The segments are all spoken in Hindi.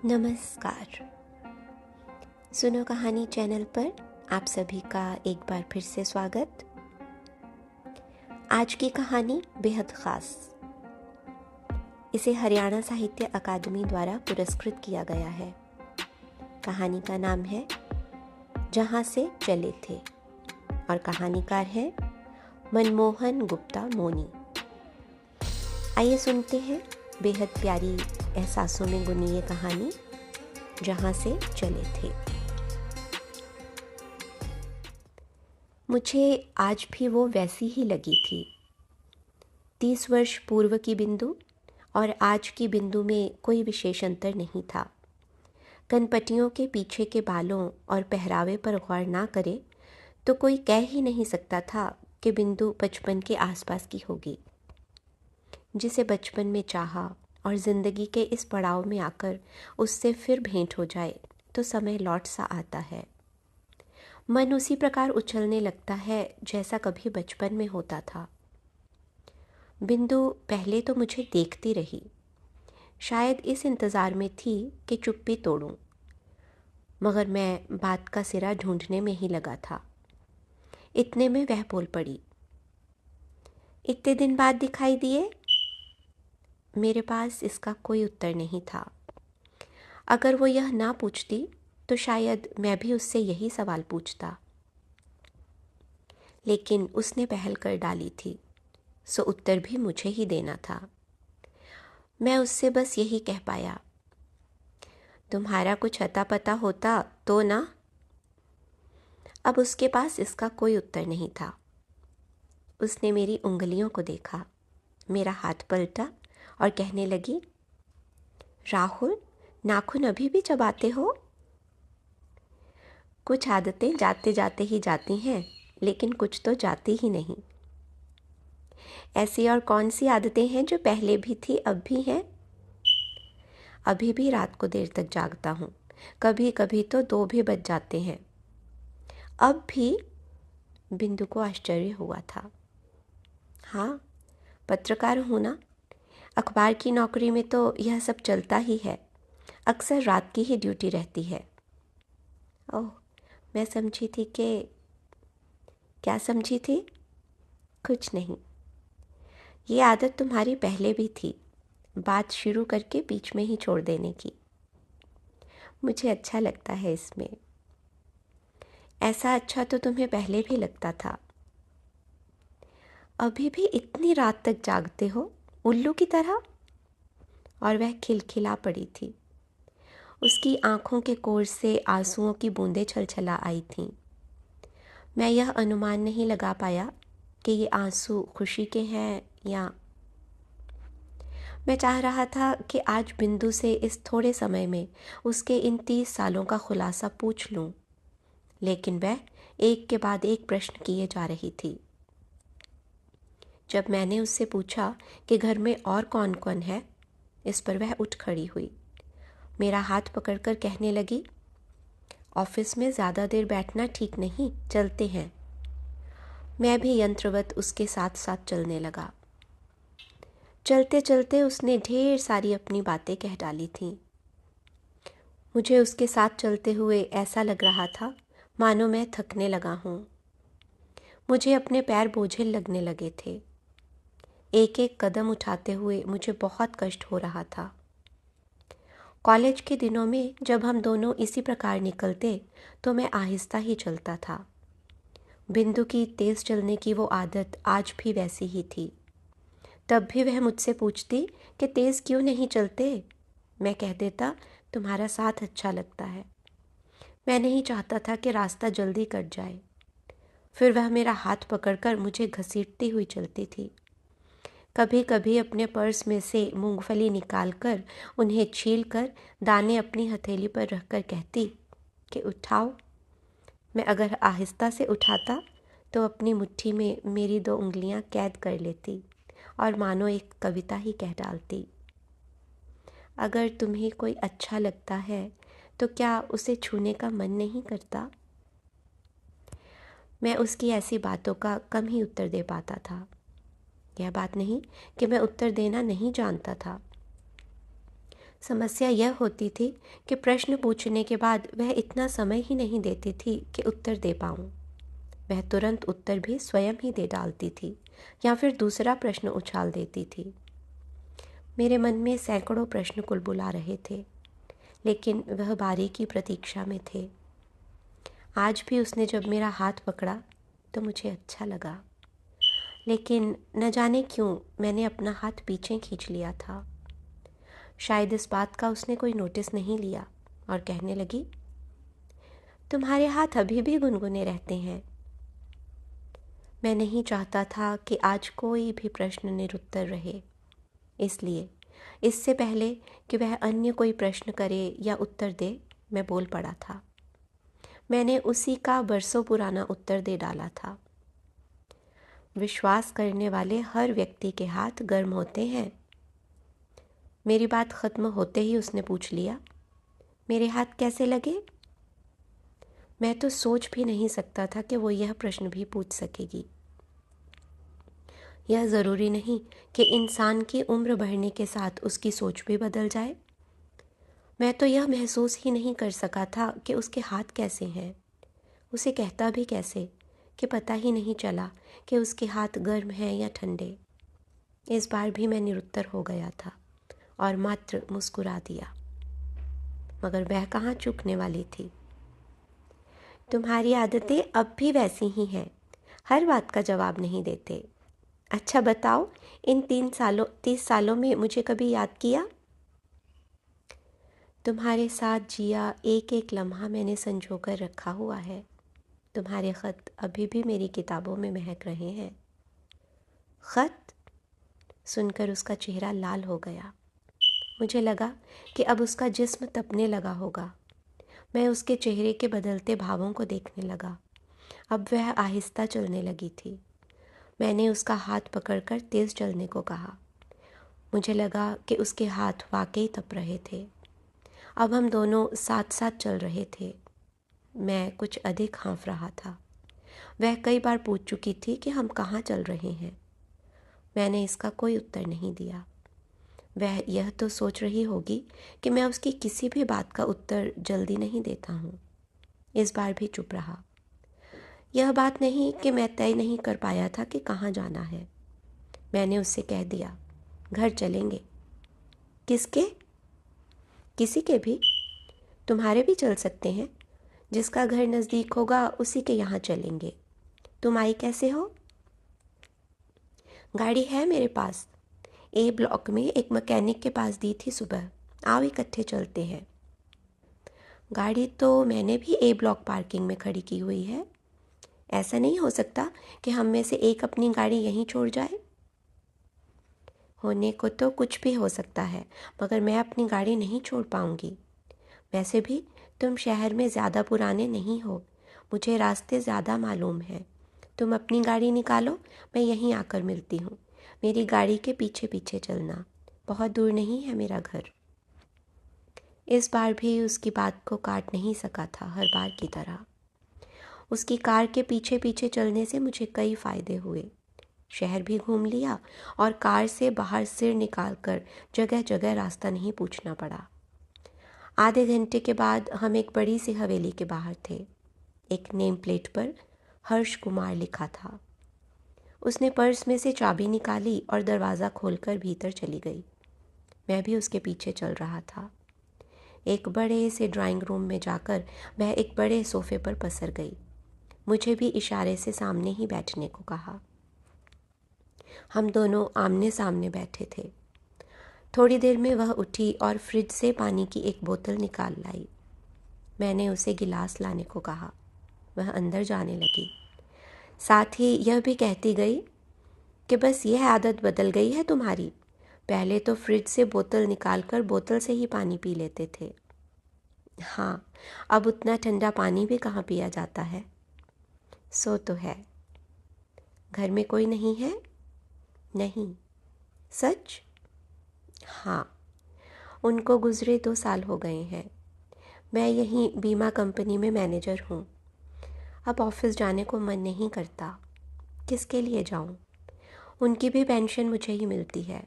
नमस्कार। सुनो कहानी चैनल पर आप सभी का एक बार फिर से स्वागत। आज की कहानी बेहद ख़ास। इसे हरियाणा साहित्य अकादमी द्वारा पुरस्कृत किया गया है। कहानी का नाम है जहाँ से चले थे और कहानीकार है मनमोहन गुप्ता मोनी। आइए सुनते हैं बेहद प्यारी एहसासों में गुनी ये कहानी जहाँ से चले थे। मुझे आज भी वो वैसी ही लगी थी। 30 वर्ष पूर्व की बिंदु और आज की बिंदु में कोई विशेष अंतर नहीं था। कनपटियों के पीछे के बालों और पहरावे पर गौर ना करे तो कोई कह ही नहीं सकता था कि बिंदु बचपन के आसपास की होगी। जिसे बचपन में चाहा और ज़िंदगी के इस पड़ाव में आकर उससे फिर भेंट हो जाए तो समय लौट सा आता है। मन उसी प्रकार उछलने लगता है जैसा कभी बचपन में होता था। बिंदु पहले तो मुझे देखती रही, शायद इस इंतज़ार में थी कि चुप्पी तोड़ूं, मगर मैं बात का सिरा ढूंढने में ही लगा था। इतने में वह बोल पड़ी, इतने दिन बाद दिखाई दिए। मेरे पास इसका कोई उत्तर नहीं था। अगर वो यह ना पूछती तो शायद मैं भी उससे यही सवाल पूछता, लेकिन उसने पहल कर डाली थी, सो उत्तर भी मुझे ही देना था। मैं उससे बस यही कह पाया, तुम्हारा कुछ अता पता होता तो ना। अब उसके पास इसका कोई उत्तर नहीं था। उसने मेरी उंगलियों को देखा, मेरा हाथ पलटा और कहने लगी, राहुल, नाखून अभी भी चबाते हो? कुछ आदतें जाते जाते ही जाती हैं, लेकिन कुछ तो जाती ही नहीं। ऐसी और कौन सी आदतें हैं जो पहले भी थी अब भी हैं? अभी भी रात को देर तक जागता हूँ, कभी कभी तो 2 भी बज जाते हैं। अब भी? बिंदु को आश्चर्य हुआ था। हाँ, पत्रकार हूँ ना, अखबार की नौकरी में तो यह सब चलता ही है। अक्सर रात की ही ड्यूटी रहती है। ओह, मैं समझी थी कि... क्या समझी थी? कुछ नहीं। ये आदत तुम्हारी पहले भी थी, बात शुरू करके बीच में ही छोड़ देने की। मुझे अच्छा लगता है इसमें। ऐसा अच्छा तो तुम्हें पहले भी लगता था। अभी भी इतनी रात तक जागते हो, उल्लू की तरह? और वह खिलखिला पड़ी थी। उसकी आंखों के कोर से आंसुओं की बूंदें छलछला आई थीं। मैं यह अनुमान नहीं लगा पाया कि ये आंसू खुशी के हैं या... मैं चाह रहा था कि आज बिंदु से इस थोड़े समय में उसके इन 30 सालों का खुलासा पूछ लूं, लेकिन वह एक के बाद एक प्रश्न किए जा रही थी। जब मैंने उससे पूछा कि घर में और कौन कौन है, इस पर वह उठ खड़ी हुई, मेरा हाथ पकड़कर कहने लगी, ऑफिस में ज़्यादा देर बैठना ठीक नहीं, चलते हैं। मैं भी यंत्रवत उसके साथ साथ चलने लगा। चलते चलते उसने ढेर सारी अपनी बातें कह डाली थीं। मुझे उसके साथ चलते हुए ऐसा लग रहा था मानो मैं थकने लगा हूँ। मुझे अपने पैर बोझिल लगने लगे थे। एक एक कदम उठाते हुए मुझे बहुत कष्ट हो रहा था। कॉलेज के दिनों में जब हम दोनों इसी प्रकार निकलते तो मैं आहिस्ता ही चलता था। बिंदु की तेज़ चलने की वो आदत आज भी वैसी ही थी। तब भी वह मुझसे पूछती कि तेज़ क्यों नहीं चलते। मैं कह देता, तुम्हारा साथ अच्छा लगता है। मैं नहीं चाहता था कि रास्ता जल्दी कट जाए। फिर वह मेरा हाथ पकड़कर मुझे घसीटती हुई चलती थी। कभी कभी अपने पर्स में से मूंगफली निकालकर उन्हें छीलकर दाने अपनी हथेली पर रखकर कहती कि उठाओ। मैं अगर आहिस्ता से उठाता तो अपनी मुट्ठी में मेरी 2 उंगलियां कैद कर लेती और मानो एक कविता ही कह डालती। अगर तुम्हें कोई अच्छा लगता है तो क्या उसे छूने का मन नहीं करता? मैं उसकी ऐसी बातों का कम ही उत्तर दे पाता था। यह बात नहीं कि मैं उत्तर देना नहीं जानता था। समस्या यह होती थी कि प्रश्न पूछने के बाद वह इतना समय ही नहीं देती थी कि उत्तर दे पाऊँ। वह तुरंत उत्तर भी स्वयं ही दे डालती थी या फिर दूसरा प्रश्न उछाल देती थी। मेरे मन में सैकड़ों प्रश्न कुलबुला रहे थे, लेकिन वह बारी की प्रतीक्षा में थे। आज भी उसने जब मेरा हाथ पकड़ा तो मुझे अच्छा लगा, लेकिन न जाने क्यों मैंने अपना हाथ पीछे खींच लिया था। शायद इस बात का उसने कोई नोटिस नहीं लिया और कहने लगी, तुम्हारे हाथ अभी भी गुनगुने रहते हैं। मैं नहीं चाहता था कि आज कोई भी प्रश्न निरुत्तर रहे, इसलिए इससे पहले कि वह अन्य कोई प्रश्न करे या उत्तर दे, मैं बोल पड़ा था। मैंने उसी का बरसों पुराना उत्तर दे डाला था। विश्वास करने वाले हर व्यक्ति के हाथ गर्म होते हैं। मेरी बात खत्म होते ही उसने पूछ लिया, मेरे हाथ कैसे लगे? मैं तो सोच भी नहीं सकता था कि वो यह प्रश्न भी पूछ सकेगी। यह ज़रूरी नहीं कि इंसान की उम्र बढ़ने के साथ उसकी सोच भी बदल जाए। मैं तो यह महसूस ही नहीं कर सका था कि उसके हाथ कैसे हैं। उसे कहता भी कैसे कि पता ही नहीं चला कि उसके हाथ गर्म हैं या ठंडे। इस बार भी मैं निरुत्तर हो गया था और मात्र मुस्कुरा दिया, मगर वह कहाँ चूकने वाली थी। तुम्हारी आदतें अब भी वैसी ही हैं, हर बात का जवाब नहीं देते। अच्छा बताओ, इन 30 सालों में मुझे कभी याद किया? तुम्हारे साथ जिया एक एक लम्हा मैंने संजो कर रखा हुआ है। तुम्हारे ख़त अभी भी मेरी किताबों में महक रहे हैं। ख़त? सुनकर उसका चेहरा लाल हो गया। मुझे लगा कि अब उसका जिस्म तपने लगा होगा। मैं उसके चेहरे के बदलते भावों को देखने लगा। अब वह आहिस्ता चलने लगी थी। मैंने उसका हाथ पकड़कर तेज़ चलने को कहा। मुझे लगा कि उसके हाथ वाकई तप रहे थे। अब हम दोनों साथ साथ चल रहे थे। मैं कुछ अधिक हाँफ रहा था। वह कई बार पूछ चुकी थी कि हम कहाँ चल रहे हैं। मैंने इसका कोई उत्तर नहीं दिया। वह यह तो सोच रही होगी कि मैं उसकी किसी भी बात का उत्तर जल्दी नहीं देता हूँ। इस बार भी चुप रहा। यह बात नहीं कि मैं तय नहीं कर पाया था कि कहाँ जाना है। मैंने उससे कह दिया, घर चलेंगे। किसके? किसी के भी। तुम्हारे भी चल सकते हैं। जिसका घर नज़दीक होगा उसी के यहाँ चलेंगे। तुम आई कैसे हो? गाड़ी है मेरे पास। ए ब्लॉक में एक मैकेनिक के पास दी थी सुबह। आओ इकट्ठे चलते हैं। गाड़ी तो मैंने भी ए ब्लॉक पार्किंग में खड़ी की हुई है। ऐसा नहीं हो सकता कि हम में से एक अपनी गाड़ी यहीं छोड़ जाए। होने को तो कुछ भी हो सकता है, मगर मैं अपनी गाड़ी नहीं छोड़ पाऊंगी। वैसे भी तुम शहर में ज़्यादा पुराने नहीं हो, मुझे रास्ते ज़्यादा मालूम हैं। तुम अपनी गाड़ी निकालो, मैं यहीं आकर मिलती हूँ। मेरी गाड़ी के पीछे पीछे चलना, बहुत दूर नहीं है मेरा घर। इस बार भी उसकी बात को काट नहीं सका था, हर बार की तरह। उसकी कार के पीछे पीछे चलने से मुझे कई फ़ायदे हुए। शहर भी घूम लिया और कार से बाहर सिर निकालकर जगह जगह रास्ता नहीं पूछना पड़ा। आधे घंटे के बाद हम एक बड़ी सी हवेली के बाहर थे। एक नेम प्लेट पर हर्ष कुमार लिखा था। उसने पर्स में से चाबी निकाली और दरवाज़ा खोलकर भीतर चली गई। मैं भी उसके पीछे चल रहा था। एक बड़े से ड्राइंग रूम में जाकर वह एक बड़े सोफे पर पसर गई। मुझे भी इशारे से सामने ही बैठने को कहा। हम दोनों आमने सामने बैठे थे। थोड़ी देर में वह उठी और फ्रिज से पानी की एक बोतल निकाल लाई। मैंने उसे गिलास लाने को कहा। वह अंदर जाने लगी। साथ ही यह भी कहती गई कि बस यह आदत बदल गई है तुम्हारी। पहले तो फ्रिज से बोतल निकालकर बोतल से ही पानी पी लेते थे। हाँ, अब उतना ठंडा पानी भी कहाँ पिया जाता है। सो तो है। घर में कोई नहीं है? नहीं। सच? हाँ, उनको गुज़रे 2 साल हो गए हैं। मैं यहीं बीमा कंपनी में मैनेजर हूँ। अब ऑफिस जाने को मन नहीं करता। किसके लिए जाऊँ? उनकी भी पेंशन मुझे ही मिलती है।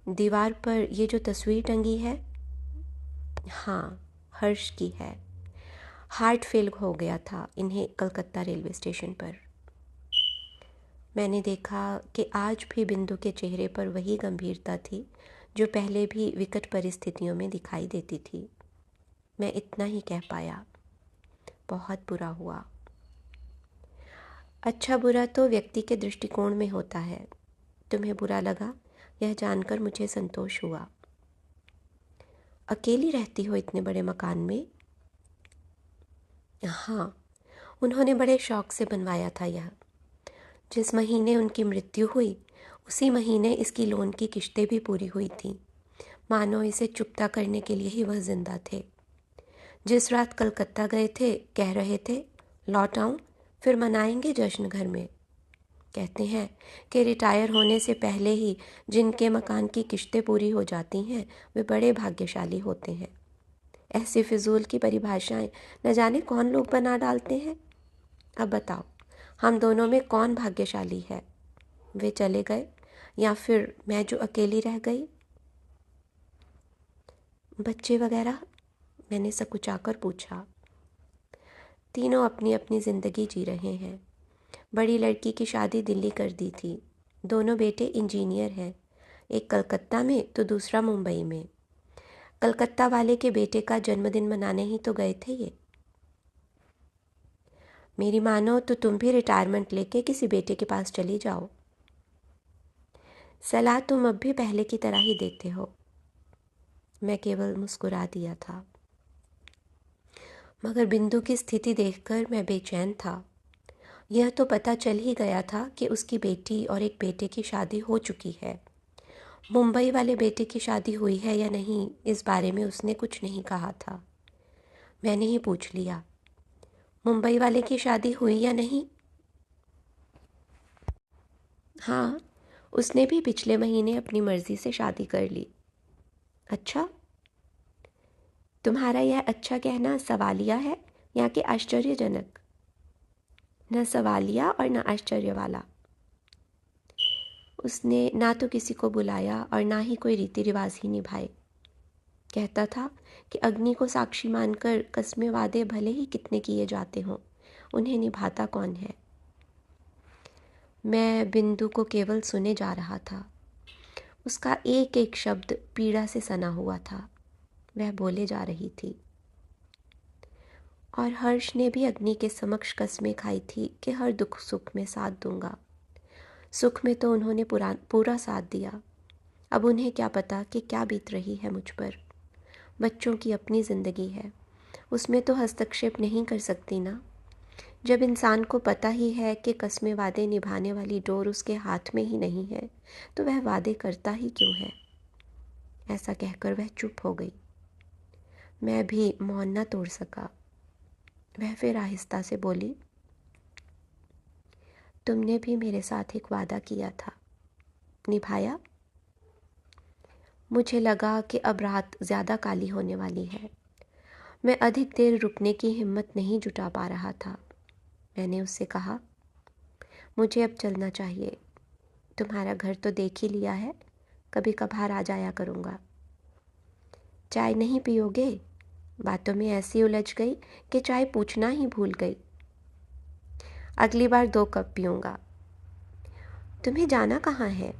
दीवार पर ये जो तस्वीर टंगी है, हाँ, हर्ष की है। हार्ट फेल हो गया था इन्हें कलकत्ता रेलवे स्टेशन पर। मैंने देखा कि आज भी बिंदु के चेहरे पर वही गंभीरता थी जो पहले भी विकट परिस्थितियों में दिखाई देती थी। मैं इतना ही कह पाया, बहुत बुरा हुआ। अच्छा बुरा तो व्यक्ति के दृष्टिकोण में होता है। तुम्हें बुरा लगा, यह जानकर मुझे संतोष हुआ। अकेली रहती हो इतने बड़े मकान में? हाँ, उन्होंने बड़े शौक से बनवाया था यह। जिस महीने उनकी मृत्यु हुई उसी महीने इसकी लोन की किश्तें भी पूरी हुई थीं। मानो इसे चुकता करने के लिए ही वह जिंदा थे। जिस रात कलकत्ता गए थे कह रहे थे लौट आऊं फिर मनाएंगे जश्न घर में। कहते हैं कि रिटायर होने से पहले ही जिनके मकान की किश्तें पूरी हो जाती हैं वे बड़े भाग्यशाली होते हैं। ऐसी फिजूल की परिभाषाएं न जाने कौन लोग बना डालते हैं। अब बताओ, हम दोनों में कौन भाग्यशाली है? वे चले गए या फिर मैं जो अकेली रह गई? बच्चे वगैरह? मैंने सकुचाकर पूछा। तीनों अपनी अपनी ज़िंदगी जी रहे हैं। बड़ी लड़की की शादी दिल्ली कर दी थी। दोनों बेटे इंजीनियर हैं, एक कलकत्ता में तो दूसरा मुंबई में। कलकत्ता वाले के बेटे का जन्मदिन मनाने ही तो गए थे ये। मेरी मानो तो तुम भी रिटायरमेंट लेके किसी बेटे के पास चली जाओ। सलाह तुम अब भी पहले की तरह ही देते हो। मैं केवल मुस्कुरा दिया था, मगर बिंदु की स्थिति देखकर मैं बेचैन था। यह तो पता चल ही गया था कि उसकी बेटी और एक बेटे की शादी हो चुकी है। मुंबई वाले बेटे की शादी हुई है या नहीं, इस बारे में उसने कुछ नहीं कहा था। मैंने ही पूछ लिया, मुंबई वाले की शादी हुई या नहीं? हाँ, उसने भी पिछले महीने अपनी मर्जी से शादी कर ली। अच्छा, तुम्हारा यह अच्छा कहना सवालिया है या कि आश्चर्यजनक? न सवालिया और न आश्चर्य वाला। उसने ना तो किसी को बुलाया और ना ही कोई रीति रिवाज ही निभाए। कहता था कि अग्नि को साक्षी मानकर कस्में वादे भले ही कितने किए जाते हों, उन्हें निभाता कौन है? मैं बिंदु को केवल सुने जा रहा था। उसका एक एक शब्द पीड़ा से सना हुआ था। वह बोले जा रही थी। और हर्ष ने भी अग्नि के समक्ष कस्में खाई थी कि हर दुख सुख में साथ दूंगा। सुख में तो उन्होंने पूरा साथ दिया। अब उन्हें क्या पता कि क्या बीत रही है मुझ पर। बच्चों की अपनी ज़िंदगी है, उसमें तो हस्तक्षेप नहीं कर सकती ना। जब इंसान को पता ही है कि कस्में वादे निभाने वाली डोर उसके हाथ में ही नहीं है, तो वह वादे करता ही क्यों है? ऐसा कहकर वह चुप हो गई। मैं भी मौन न तोड़ सका। वह फिर आहिस्ता से बोली, तुमने भी मेरे साथ एक वादा किया था, निभाया? मुझे लगा कि अब रात ज़्यादा काली होने वाली है। मैं अधिक देर रुकने की हिम्मत नहीं जुटा पा रहा था। मैंने उससे कहा, मुझे अब चलना चाहिए। तुम्हारा घर तो देख ही लिया है, कभी कभार आ जाया करूँगा। चाय नहीं पियोगे? बातों में ऐसी उलझ गई कि चाय पूछना ही भूल गई। अगली बार 2 कप पीऊँगा। तुम्हें जाना कहाँ है?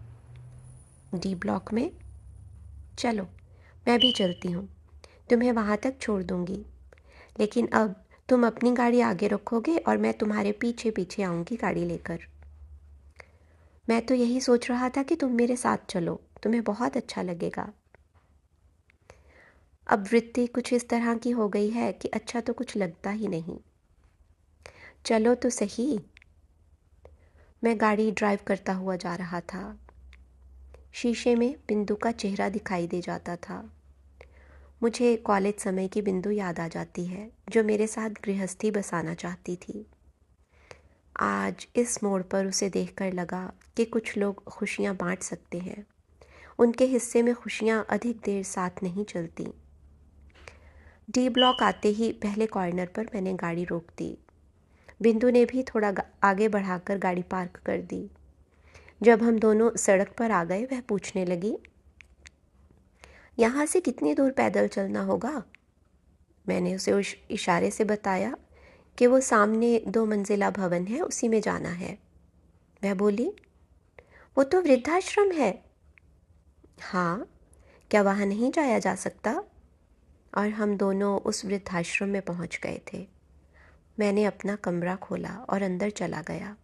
डी ब्लॉक में। चलो, मैं भी चलती हूँ, तुम्हें वहाँ तक छोड़ दूँगी। लेकिन अब तुम अपनी गाड़ी आगे रखोगे और मैं तुम्हारे पीछे पीछे आऊँगी गाड़ी लेकर। मैं तो यही सोच रहा था कि तुम मेरे साथ चलो, तुम्हें बहुत अच्छा लगेगा। अब वृत्ति कुछ इस तरह की हो गई है कि अच्छा तो कुछ लगता ही नहीं। चलो तो सही। मैं गाड़ी ड्राइव करता हुआ जा रहा था। शीशे में बिंदु का चेहरा दिखाई दे जाता था। मुझे कॉलेज समय की बिंदु याद आ जाती है, जो मेरे साथ गृहस्थी बसाना चाहती थी। आज इस मोड़ पर उसे देखकर लगा कि कुछ लोग खुशियाँ बांट सकते हैं। उनके हिस्से में खुशियाँ अधिक देर साथ नहीं चलती। डी ब्लॉक आते ही पहले कॉर्नर पर मैंने गाड़ी रोक दी। बिंदु ने भी थोड़ा आगे बढ़ाकर गाड़ी पार्क कर दी। जब हम दोनों सड़क पर आ गए, वह पूछने लगी, यहाँ से कितनी दूर पैदल चलना होगा? मैंने उसे उस इशारे से बताया कि वो सामने 2 मंजिला भवन है, उसी में जाना है। वह बोली, वो तो वृद्धाश्रम है। हाँ, क्या वहाँ नहीं जाया जा सकता? और हम दोनों उस वृद्धाश्रम में पहुँच गए थे। मैंने अपना कमरा खोला और अंदर चला गया।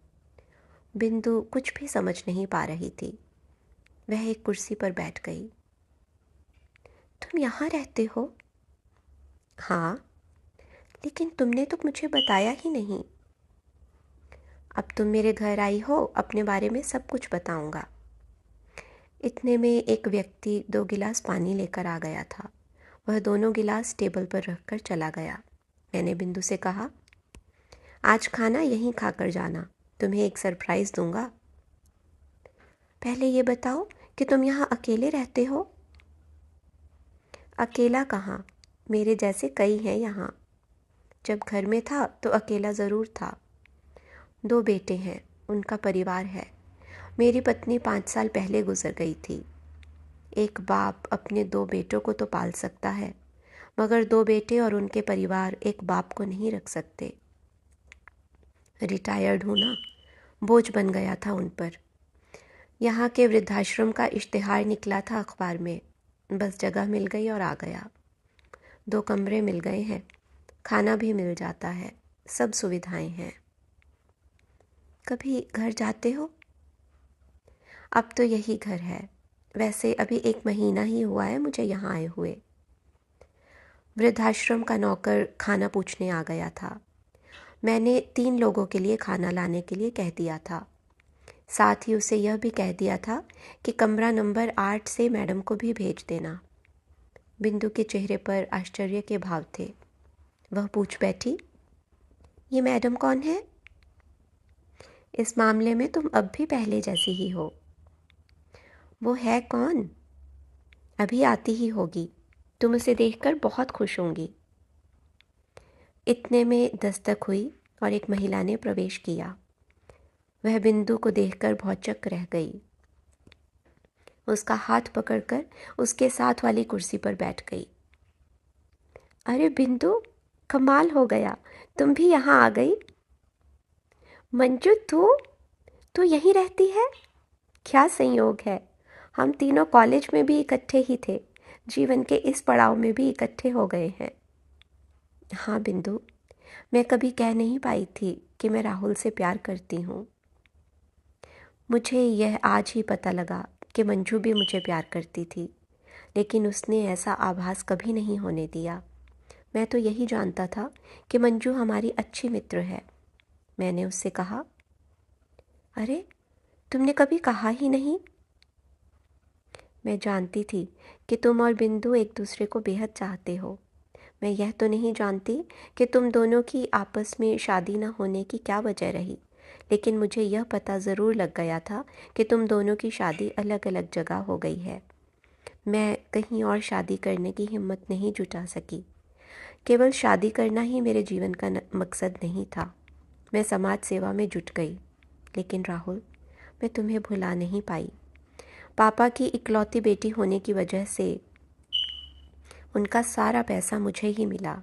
बिंदु कुछ भी समझ नहीं पा रही थी। वह एक कुर्सी पर बैठ गई। तुम यहाँ रहते हो? हाँ, लेकिन तुमने तो मुझे बताया ही नहीं। अब तुम मेरे घर आई हो, अपने बारे में सब कुछ बताऊंगा। इतने में एक व्यक्ति 2 गिलास पानी लेकर आ गया था। वह दोनों गिलास टेबल पर रखकर चला गया। मैंने बिंदु से कहा, आज खाना यहीं खाकर जाना, तुम्हें एक सरप्राइज़ दूंगा। पहले ये बताओ कि तुम यहाँ अकेले रहते हो? अकेला कहाँ, मेरे जैसे कई हैं यहाँ। जब घर में था तो अकेला ज़रूर था। 2 बेटे हैं, उनका परिवार है। मेरी पत्नी 5 साल पहले गुजर गई थी। एक बाप अपने 2 बेटों को तो पाल सकता है, मगर 2 बेटे और उनके परिवार एक बाप को नहीं रख सकते। रिटायर्ड हूँ ना, बोझ बन गया था उन पर। यहाँ के वृद्धाश्रम का इश्तिहार निकला था अखबार में, बस जगह मिल गई और आ गया। 2 कमरे मिल गए हैं, खाना भी मिल जाता है, सब सुविधाएं हैं। कभी घर जाते हो? अब तो यही घर है। वैसे अभी 1 महीना ही हुआ है मुझे यहाँ आए हुए। वृद्धाश्रम का नौकर खाना पूछने आ गया था। मैंने 3 लोगों के लिए खाना लाने के लिए कह दिया था। साथ ही उसे यह भी कह दिया था कि कमरा नंबर 8 से मैडम को भी भेज देना। बिंदु के चेहरे पर आश्चर्य के भाव थे। वह पूछ बैठी, ये मैडम कौन है? इस मामले में तुम अब भी पहले जैसी ही हो। वो है कौन? अभी आती ही होगी, तुम उसे देखकर बहुत खुश होंगी। इतने में दस्तक हुई और एक महिला ने प्रवेश किया। वह बिंदु को देखकर भौचक्क रह गई। उसका हाथ पकड़कर उसके साथ वाली कुर्सी पर बैठ गई। अरे बिंदु, कमाल हो गया, तुम भी यहाँ आ गई। मंजू, तू यहीं रहती है? क्या संयोग है, हम तीनों कॉलेज में भी इकट्ठे ही थे, जीवन के इस पड़ाव में भी इकट्ठे हो गए हैं। हाँ बिंदु, मैं कभी कह नहीं पाई थी कि मैं राहुल से प्यार करती हूँ। मुझे यह आज ही पता लगा कि मंजू भी मुझे प्यार करती थी, लेकिन उसने ऐसा आभास कभी नहीं होने दिया। मैं तो यही जानता था कि मंजू हमारी अच्छी मित्र है। मैंने उससे कहा, अरे तुमने कभी कहा ही नहीं। मैं जानती थी कि तुम और बिंदु एक दूसरे को बेहद चाहते हो। मैं यह तो नहीं जानती कि तुम दोनों की आपस में शादी न होने की क्या वजह रही, लेकिन मुझे यह पता ज़रूर लग गया था कि तुम दोनों की शादी अलग अलग जगह हो गई है। मैं कहीं और शादी करने की हिम्मत नहीं जुटा सकी। केवल शादी करना ही मेरे जीवन का मकसद नहीं था। मैं समाज सेवा में जुट गई, लेकिन राहुल, मैं तुम्हें भुला नहीं पाई। पापा की इकलौती बेटी होने की वजह से उनका सारा पैसा मुझे ही मिला।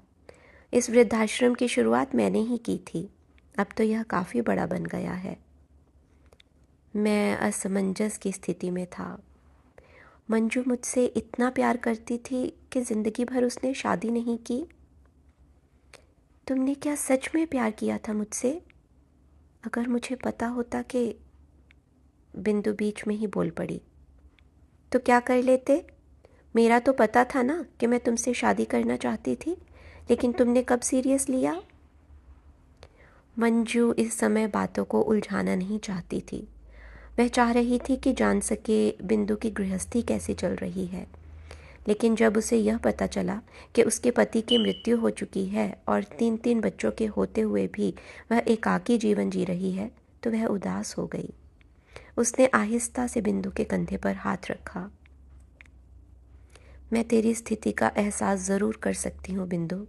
इस वृद्धाश्रम की शुरुआत मैंने ही की थी। अब तो यह काफ़ी बड़ा बन गया है। मैं असमंजस की स्थिति में था। मंजू मुझसे इतना प्यार करती थी कि ज़िंदगी भर उसने शादी नहीं की। तुमने क्या सच में प्यार किया था मुझसे? अगर मुझे पता होता कि... बिंदु बीच में ही बोल पड़ी, तो क्या कर लेते? मेरा तो पता था ना कि मैं तुमसे शादी करना चाहती थी, लेकिन तुमने कब सीरियस लिया? मंजू इस समय बातों को उलझाना नहीं चाहती थी। वह चाह रही थी कि जान सके बिंदु की गृहस्थी कैसे चल रही है। लेकिन जब उसे यह पता चला कि उसके पति की मृत्यु हो चुकी है और 3 बच्चों के होते हुए भी वह एकाकी जीवन जी रही है, तो वह उदास हो गई। उसने आहिस्ता से बिंदु के कंधे पर हाथ रखा। मैं तेरी स्थिति का एहसास ज़रूर कर सकती हूँ बिंदु।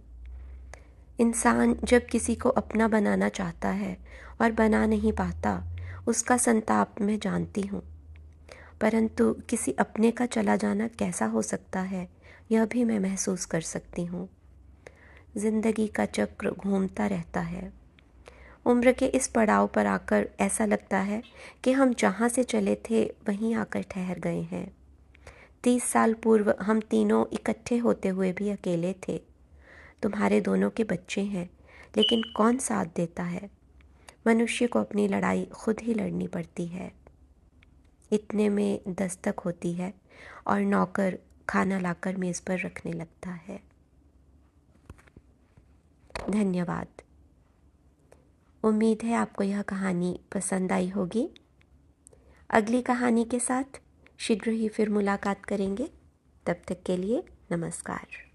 इंसान जब किसी को अपना बनाना चाहता है और बना नहीं पाता, उसका संताप मैं जानती हूँ। परंतु किसी अपने का चला जाना कैसा हो सकता है, यह भी मैं महसूस कर सकती हूँ। जिंदगी का चक्र घूमता रहता है। उम्र के इस पड़ाव पर आकर ऐसा लगता है कि हम जहाँ से चले थे वहीं आकर ठहर गए हैं। 30 साल पूर्व हम तीनों इकट्ठे होते हुए भी अकेले थे। तुम्हारे दोनों के बच्चे हैं, लेकिन कौन साथ देता है? मनुष्य को अपनी लड़ाई खुद ही लड़नी पड़ती है। इतने में दस्तक होती है और नौकर खाना लाकर मेज़ पर रखने लगता है। धन्यवाद। उम्मीद है आपको यह कहानी पसंद आई होगी। अगली कहानी के साथ शीघ्र ही फिर मुलाकात करेंगे। तब तक के लिए नमस्कार।